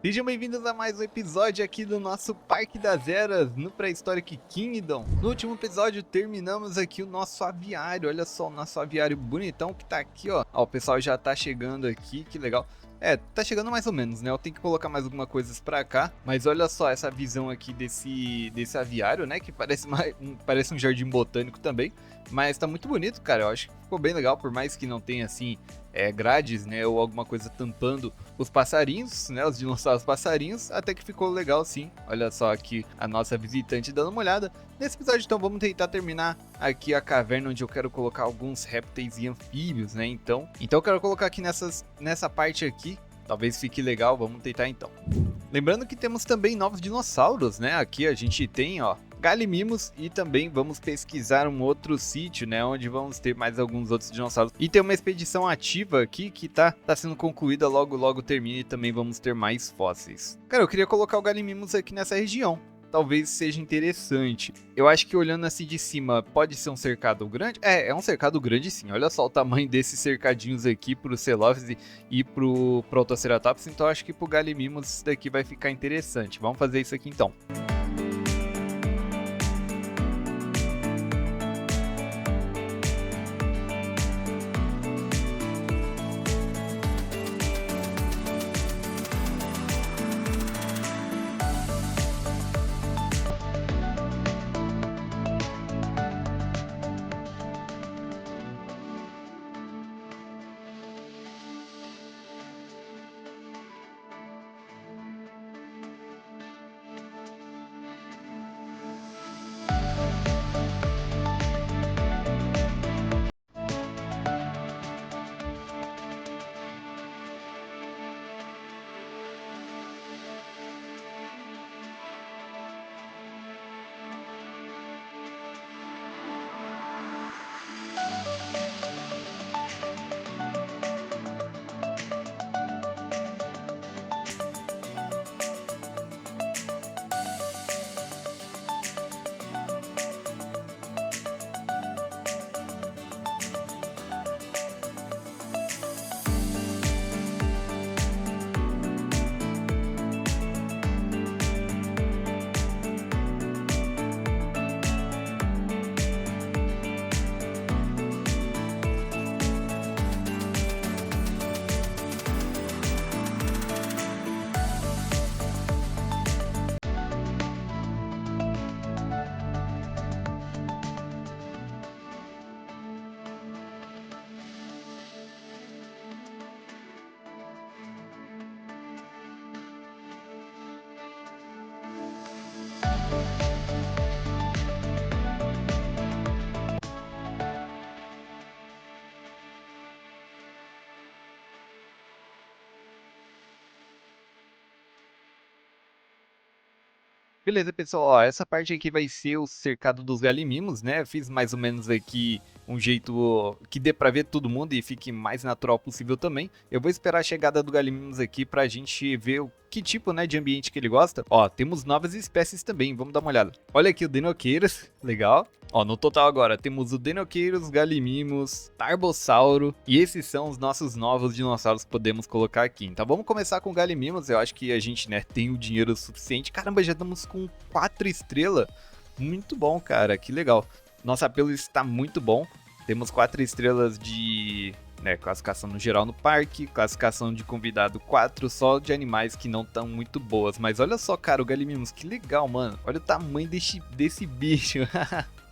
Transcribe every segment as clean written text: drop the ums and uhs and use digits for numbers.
Sejam bem-vindos a mais um episódio aqui do nosso Parque das Eras no Prehistoric Kingdom. No último episódio terminamos aqui o nosso aviário, olha só o nosso aviário bonitão que tá aqui, ó. Ó, o pessoal já tá chegando aqui, que legal. Tá chegando mais ou menos, né? Eu tenho que colocar mais alguma coisa pra cá. Mas olha só essa visão aqui desse aviário, né? Que parece um jardim botânico também. Mas tá muito bonito, cara. Eu acho que ficou bem legal, por mais que não tenha, assim, grades, né? Ou alguma coisa tampando os passarinhos, né? Os dinossauros passarinhos. Até que ficou legal, sim. Olha só aqui a nossa visitante dando uma olhada. Nesse episódio, então, vamos tentar terminar aqui a caverna onde eu quero colocar alguns répteis e anfíbios, né? Então eu quero colocar aqui nessa parte aqui. Talvez fique legal, vamos tentar então. Lembrando que temos também novos dinossauros, né? Aqui a gente tem, ó, Gallimimus, e também vamos pesquisar um outro sítio, né, onde vamos ter mais alguns outros dinossauros. E tem uma expedição ativa aqui que tá sendo concluída, logo termina, e também vamos ter mais fósseis. Cara, eu queria colocar o Gallimimus aqui nessa região. Talvez seja interessante. Eu acho que olhando assim de cima, pode ser um cercado grande? É um cercado grande sim. Olha só o tamanho desses cercadinhos aqui pro Celophis e pro Protoceratops. Então acho que pro Gallimimus isso daqui vai ficar interessante. Vamos fazer isso aqui então. Beleza, pessoal, ó, essa parte aqui vai ser o cercado dos galimimos, né? Eu fiz mais ou menos aqui um jeito que dê pra ver todo mundo e fique mais natural possível também. Eu vou esperar a chegada do galimimos aqui pra gente ver o que tipo, né, de ambiente que ele gosta. Ó, temos novas espécies também, vamos dar uma olhada. Olha aqui o Dinoqueiros, legal. Ó, no total agora temos o Dinoqueiros, Gallimimus, Tarbossauro, e esses são os nossos novos dinossauros que podemos colocar aqui. Então vamos começar com o Gallimimus, eu acho que a gente, né, tem o dinheiro suficiente. Caramba, já estamos com 4 estrelas. Muito bom, cara, que legal. Nosso apelo está muito bom. Temos 4 estrelas de, né, classificação no geral no parque, classificação de convidado 4, só de animais que não estão muito boas. Mas olha só, cara, o Gallimimus, que legal, mano. Olha o tamanho desse bicho.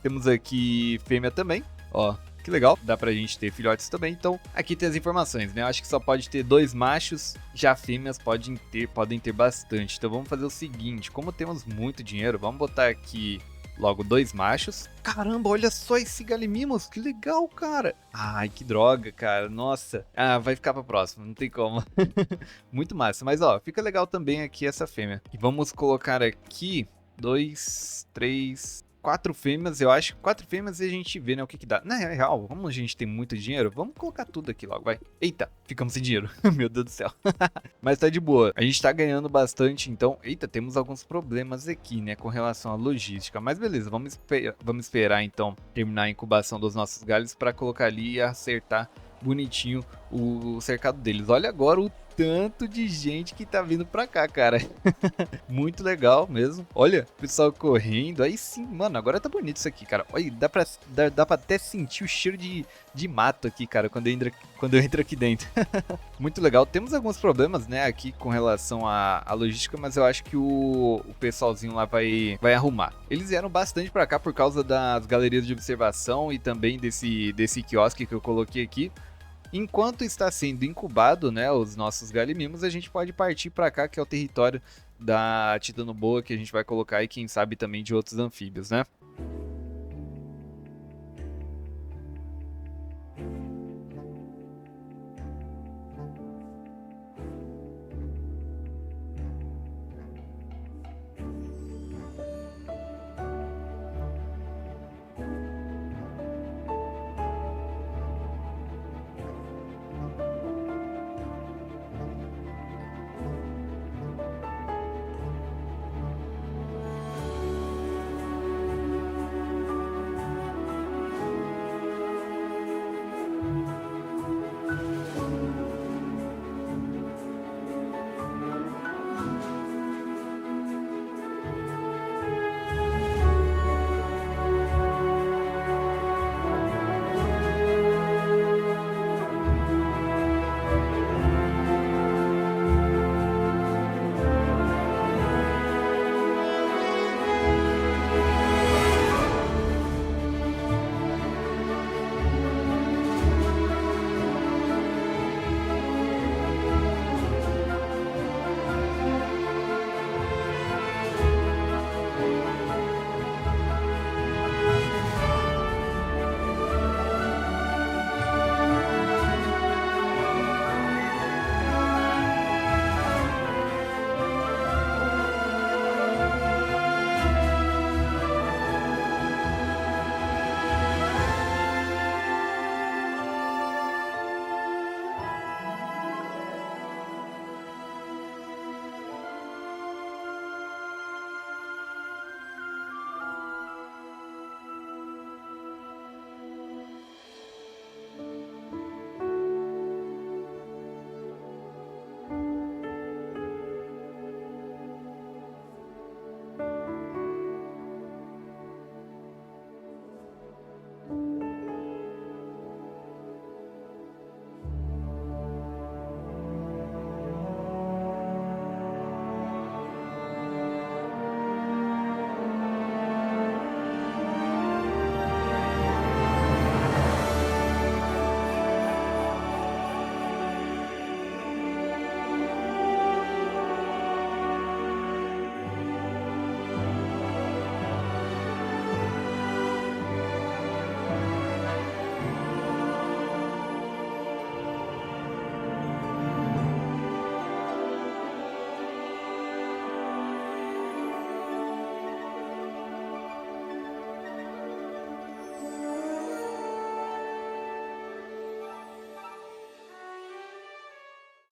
Temos aqui fêmea também, ó, que legal, dá pra gente ter filhotes também. Então aqui tem as informações, né, eu acho que só pode ter 2 machos, já fêmeas podem ter bastante. Então vamos fazer o seguinte, como temos muito dinheiro, vamos botar aqui logo 2 machos. Caramba, olha só esse Gallimimus, que legal, cara. Ai, que droga, cara, nossa. Ah, vai ficar pra próxima, não tem como. Muito massa, mas ó, fica legal também aqui essa fêmea. E vamos colocar aqui 2, 3... 4 fêmeas, eu acho. 4 fêmeas e a gente vê, né, o que dá. Na real, como a gente tem muito dinheiro, vamos colocar tudo aqui logo, vai. Eita, ficamos sem dinheiro. Meu Deus do céu. Mas tá de boa. A gente tá ganhando bastante, então... Eita, temos alguns problemas aqui, né, com relação à logística. Mas beleza, vamos esperar, então, terminar a incubação dos nossos galhos pra colocar ali e acertar bonitinho o cercado deles. Olha agora o tanto de gente que tá vindo pra cá, cara. Muito legal mesmo. Olha, o pessoal correndo. Aí sim, mano, agora tá bonito isso aqui, cara. Olha, dá pra até sentir o cheiro de mato aqui, cara, quando eu entro aqui dentro. Muito legal. Temos alguns problemas, né, aqui com relação à logística, mas eu acho que o pessoalzinho lá vai arrumar. Eles vieram bastante pra cá por causa das galerias de observação e também desse quiosque que eu coloquei aqui. Enquanto está sendo incubado, né, os nossos galimimos, a gente pode partir para cá, que é o território da Titanoboa, que a gente vai colocar e quem sabe também de outros anfíbios, né?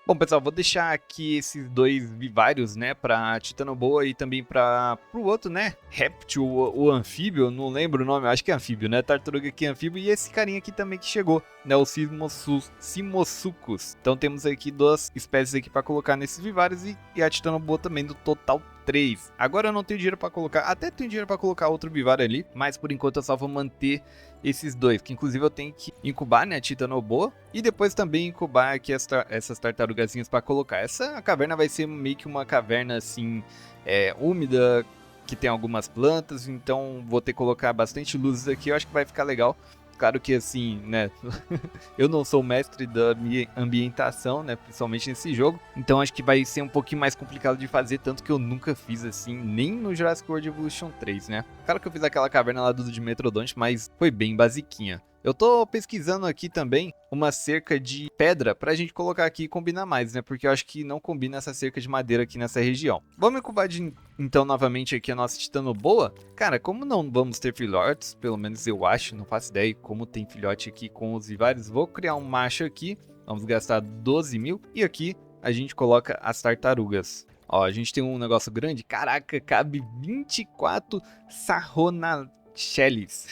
Bom, pessoal, vou deixar aqui esses dois vivários, né, pra Titanoboa e também para pro outro, né, réptil, o anfíbio, não lembro o nome, acho que é anfíbio, né, tartaruga aqui é anfíbio, e esse carinha aqui também que chegou, né, o Simosucus. Então temos aqui duas espécies aqui para colocar nesses vivários e a Titanoboa também, do total 3. Agora eu não tenho dinheiro para colocar, até tenho dinheiro para colocar outro bivário ali, mas por enquanto eu só vou manter esses dois, que inclusive eu tenho que incubar, né, a Titanoboa, e depois também incubar aqui essas tartarugazinhas para colocar. Essa caverna vai ser meio que uma caverna assim, úmida, que tem algumas plantas, então vou ter que colocar bastante luzes aqui, eu acho que vai ficar legal. Claro que assim, né, eu não sou mestre da ambientação, né, principalmente nesse jogo, então acho que vai ser um pouquinho mais complicado de fazer, tanto que eu nunca fiz assim, nem no Jurassic World Evolution 3, né. Claro que eu fiz aquela caverna lá do Dimetrodonte, mas foi bem basiquinha. Eu tô pesquisando aqui também uma cerca de pedra pra gente colocar aqui e combinar mais, né? Porque eu acho que não combina essa cerca de madeira aqui nessa região. Vamos incubar então novamente aqui a nossa Titanoboa. Cara, como não vamos ter filhotes, pelo menos eu acho, não faço ideia como tem filhote aqui com os vivários, vou criar um macho aqui. Vamos gastar 12 mil e aqui a gente coloca as tartarugas. Ó, a gente tem um negócio grande, caraca, cabe 24 Sarrona Shellies.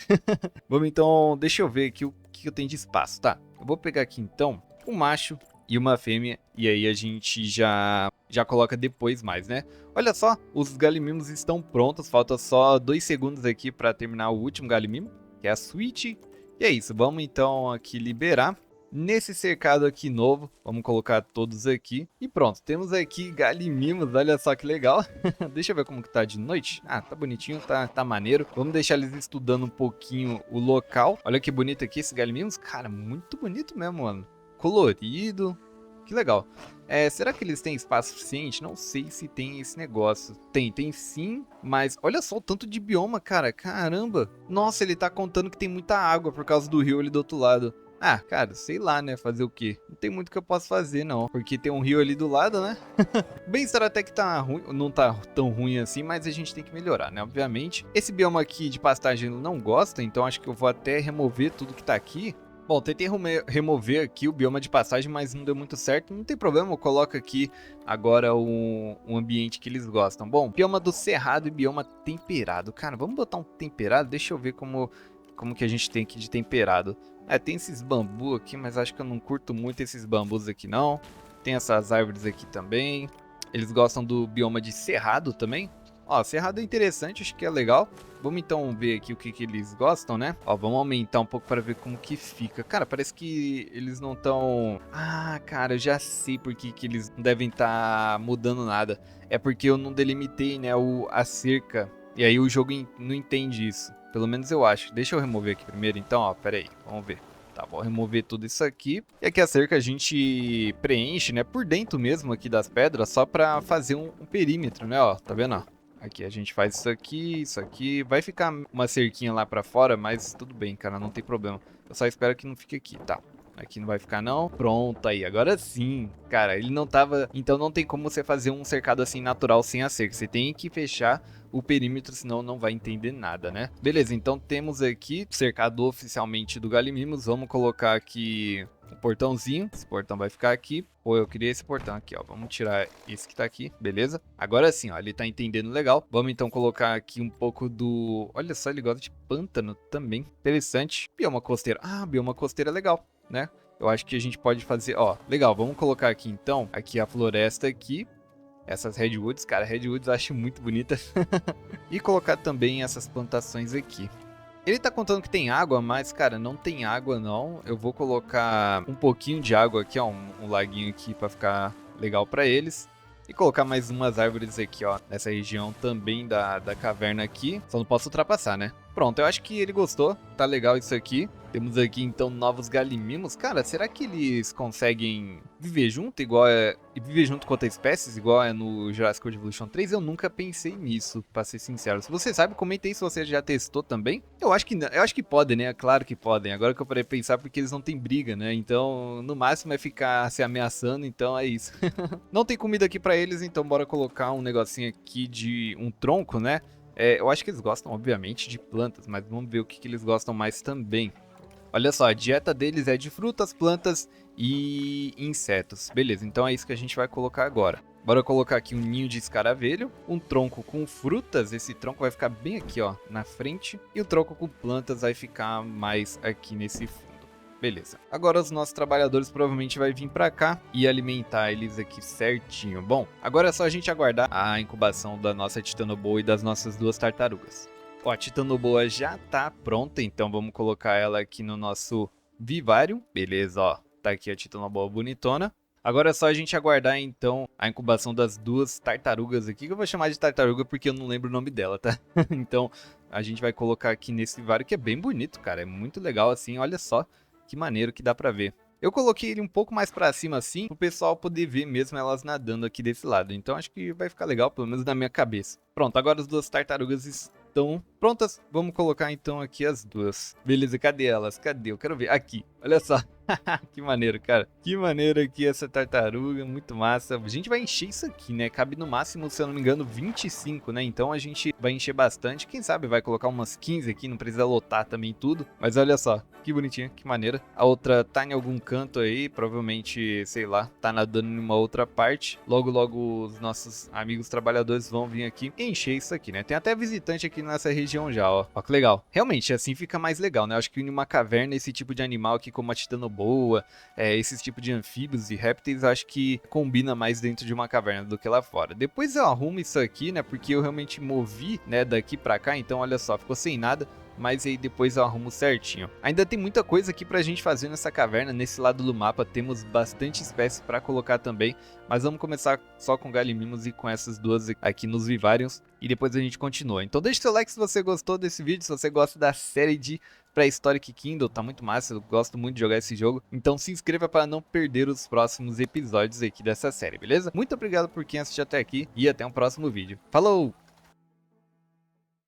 Vamos então, deixa eu ver aqui o que eu tenho de espaço, tá? Eu vou pegar aqui então o macho e uma fêmea, e aí a gente já coloca depois mais, né? Olha só, os galimimos estão prontos, falta só 2 segundos aqui para terminar o último galimimo, que é a switch. E é isso, vamos então aqui liberar. Nesse cercado aqui novo, vamos colocar todos aqui. E pronto, temos aqui galimimos, olha só que legal. Deixa eu ver como que tá de noite. Ah, tá bonitinho, tá maneiro. Vamos deixar eles estudando um pouquinho o local. Olha que bonito aqui esse galimimos. Cara, muito bonito mesmo, mano. Colorido, que legal. Será que eles têm espaço suficiente? Não sei se tem esse negócio. Tem sim, mas olha só o tanto de bioma, cara. Caramba. Nossa, ele tá contando que tem muita água por causa do rio ali do outro lado. Ah, cara, sei lá, né, fazer o quê? Não tem muito que eu possa fazer, não. Porque tem um rio ali do lado, né? O bem-estar até que tá ruim, não tá tão ruim assim, mas a gente tem que melhorar, né, obviamente. Esse bioma aqui de pastagem ele não gosta, então acho que eu vou até remover tudo que tá aqui. Bom, tentei remover aqui o bioma de passagem, mas não deu muito certo. Não tem problema, eu coloco aqui agora um ambiente que eles gostam. Bom, bioma do cerrado e bioma temperado. Cara, vamos botar um temperado? Deixa eu ver como que a gente tem aqui de temperado. Tem esses bambu aqui, mas acho que eu não curto muito esses bambus aqui não. Tem essas árvores aqui também. Eles gostam do bioma de cerrado também. Ó, cerrado é interessante, acho que é legal. Vamos então ver aqui o que eles gostam, né? Ó, vamos aumentar um pouco para ver como que fica. Cara, parece que eles não estão... Ah, cara, eu já sei por que eles não devem estar mudando nada. É porque eu não delimitei, né, a cerca. E aí o jogo não entende isso. Pelo menos eu acho. Deixa eu remover aqui primeiro, então, ó, pera aí, vamos ver. Tá, vou remover tudo isso aqui. E aqui a cerca a gente preenche, né, por dentro mesmo aqui das pedras, só pra fazer um perímetro, né, ó, tá vendo, ó? Aqui a gente faz isso aqui. Vai ficar uma cerquinha lá pra fora, mas tudo bem, cara, não tem problema. Eu só espero que não fique aqui, tá? Aqui não vai ficar não. Pronto, aí, agora sim. Cara, ele não tava... Então não tem como você fazer um cercado assim natural sem a cerca. Você tem que fechar o perímetro, senão não vai entender nada, né? Beleza, então temos aqui cercado oficialmente do Galimimos. Vamos colocar aqui o portãozinho. Esse portão vai ficar aqui. Pô, eu queria esse portão aqui, ó. Vamos tirar esse que tá aqui, beleza? Agora sim, ó, ele tá entendendo legal. Vamos então colocar aqui um pouco do... Olha só, ele gosta de pântano também. Interessante. Bioma costeiro. Ah, bioma costeiro é legal, né? Eu acho que a gente pode fazer... Ó, legal, vamos colocar aqui então, aqui a floresta aqui. Essas redwoods, cara, redwoods eu acho muito bonita. E colocar também essas plantações aqui. Ele tá contando que tem água, mas, cara, não tem água, não. Eu vou colocar um pouquinho de água aqui, ó. Um laguinho aqui pra ficar legal pra eles. E colocar mais umas árvores aqui, ó. Nessa região também da caverna aqui. Só não posso ultrapassar, né? Pronto, eu acho que ele gostou. Tá legal isso aqui. Temos aqui, então, novos galimimos. Cara, será que eles conseguem viver junto, viver junto com outras espécies, igual é no Jurassic World Evolution 3? Eu nunca pensei nisso, pra ser sincero. Se você sabe, comenta aí se você já testou também. Eu acho que podem, né? Claro que podem. Agora que eu parei pensar, porque eles não têm briga, né? Então, no máximo é ficar se ameaçando, então é isso. Não tem comida aqui pra eles, então bora colocar um negocinho aqui de um tronco, né? Eu acho que eles gostam, obviamente, de plantas, mas vamos ver o que eles gostam mais também. Olha só, a dieta deles é de frutas, plantas e insetos. Beleza, então é isso que a gente vai colocar agora. Bora colocar aqui um ninho de escaravelho, um tronco com frutas, esse tronco vai ficar bem aqui, ó, na frente. E o tronco com plantas vai ficar mais aqui nesse fundo. Beleza. Agora os nossos trabalhadores provavelmente vai vir pra cá e alimentar eles aqui certinho. Bom, agora é só a gente aguardar a incubação da nossa titanoboa e das nossas 2 tartarugas. Ó, a titanoboa já tá pronta, então vamos colocar ela aqui no nosso vivário. Beleza, ó, tá aqui a titanoboa bonitona. Agora é só a gente aguardar, então, a incubação das 2 tartarugas aqui, que eu vou chamar de tartaruga porque eu não lembro o nome dela, tá? Então, a gente vai colocar aqui nesse vivário, que é bem bonito, cara, é muito legal assim, olha só que maneiro que dá pra ver. Eu coloquei ele um pouco mais pra cima assim, pro pessoal poder ver mesmo elas nadando aqui desse lado. Então acho que vai ficar legal, pelo menos na minha cabeça. Pronto, agora as 2 tartarugas estão prontas. Vamos colocar então aqui as 2. Beleza, cadê elas? Cadê? Eu quero ver. Aqui, olha só. Que maneiro, cara. Que maneiro aqui essa tartaruga, muito massa. A gente vai encher isso aqui, né? Cabe no máximo, se eu não me engano, 25, né? Então a gente vai encher bastante. Quem sabe vai colocar umas 15 aqui, não precisa lotar também tudo. Mas olha só, que bonitinha, que maneira. A outra tá em algum canto aí, provavelmente, sei lá, tá nadando em uma outra parte. Logo, logo os nossos amigos trabalhadores vão vir aqui e encher isso aqui, né? Tem até visitante aqui nessa região já, ó. Ó que legal. Realmente, assim fica mais legal, né? Eu acho que em uma caverna esse tipo de animal aqui como a titanoboa, esses tipos de anfíbios e répteis, eu acho que combina mais dentro de uma caverna do que lá fora. Depois eu arrumo isso aqui, né, porque eu realmente movi, né, daqui pra cá, então olha só, ficou sem nada. Mas aí depois eu arrumo certinho. Ainda tem muita coisa aqui pra gente fazer nessa caverna. Nesse lado do mapa temos bastante espécies pra colocar também. Mas vamos começar só com Gallimimus e com essas duas aqui nos Vivariums. E depois a gente continua. Então deixa seu like se você gostou desse vídeo. Se você gosta da série de Prehistoric Kingdom, tá muito massa. Eu gosto muito de jogar esse jogo. Então se inscreva para não perder os próximos episódios aqui dessa série, beleza? Muito obrigado por quem assistiu até aqui. E até um próximo vídeo. Falou!